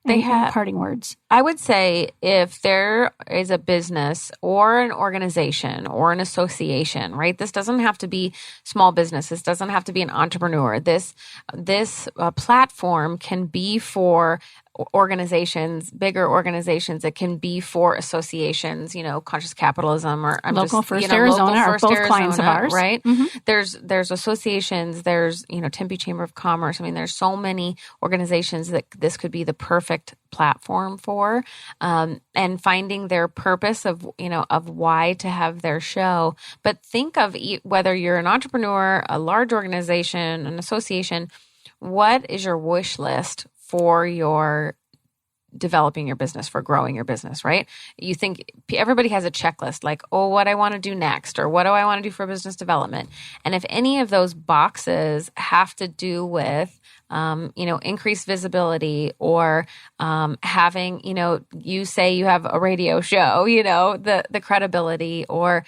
They have parting words. I would say if there is a business or an organization or an association, right? This doesn't have to be small business. This doesn't have to be an entrepreneur. This platform can be for organizations, bigger organizations. It can be for associations, Conscious Capitalism or Local First Arizona are both clients of ours, right? There's associations. There's Tempe Chamber of Commerce. There's so many organizations that this could be the perfect platform for, and finding their purpose of why to have their show. But think of whether you're an entrepreneur, a large organization, an association. What is your wish list for your developing your business, for growing your business, right? You think everybody has a checklist like, what I want to do next, or what do I want to do for business development? And if any of those boxes have to do with, increased visibility, or having, you say you have a radio show, the credibility, or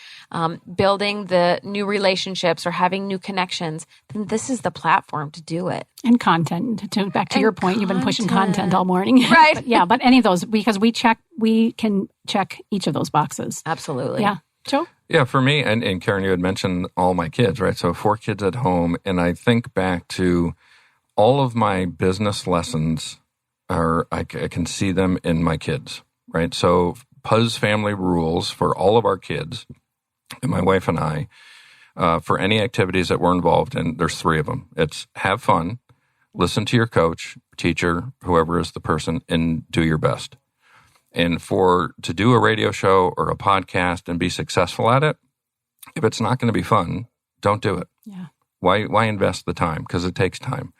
building the new relationships or having new connections, then this is the platform to do it. And content. Back to your point, you've been pushing content all morning. Right. But any of those, because we can check each of those boxes. Absolutely. Yeah. Joe? Yeah, for me, and Karen, you had mentioned all my kids, right? So 4 kids at home, and I think back to all of my business lessons I can see them in my kids, right? So PUZ family rules for all of our kids, and my wife and I, for any activities that we're involved in, there's 3 of them. It's have fun, listen to your coach, teacher, whoever is the person, and do your best. And to do a radio show or a podcast and be successful at it, if it's not going to be fun, don't do it. Yeah. Why invest the time? Because it takes time.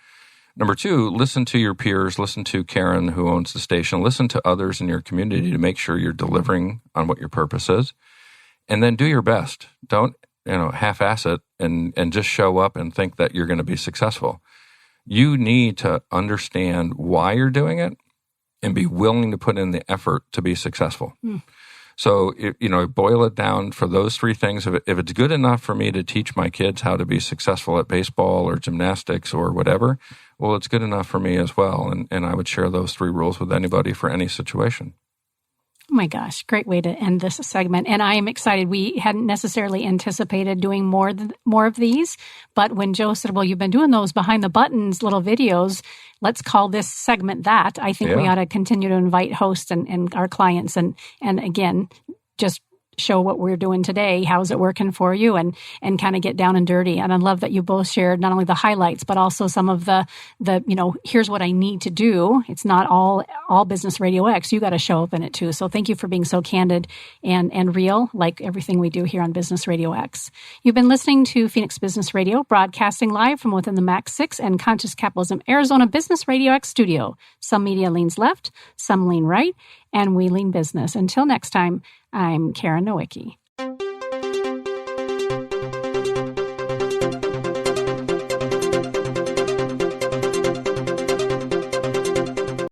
Number two, listen to your peers, listen to Karen, who owns the station, listen to others in your community to make sure you're delivering on what your purpose is. And then do your best. Don't, half-ass it and just show up and think that you're going to be successful. You need to understand why you're doing it and be willing to put in the effort to be successful. So, boil it down for those three things. If it's good enough for me to teach my kids how to be successful at baseball or gymnastics or whatever, well, it's good enough for me as well. And I would share those three rules with anybody for any situation. Oh my gosh, great way to end this segment. And I am excited. We hadn't necessarily anticipated doing more of these, but when Joe said, well, you've been doing those behind the buttons little videos, let's call this segment that. I think we ought to continue to invite hosts and our clients and again, just show what we're doing today. How's it working for you? And kind of get down and dirty. And I love that you both shared not only the highlights, but also some of the here's what I need to do. It's not all Business RadioX. You got to show up in it too. So thank you for being so candid and real, like everything we do here on Business RadioX. You've been listening to Phoenix Business Radio, broadcasting live from within the Max 6 and Conscious Capitalism Arizona Business RadioX studio. Some media leans left, some lean right, and we lean business. Until next time, I'm Karen Nowicki.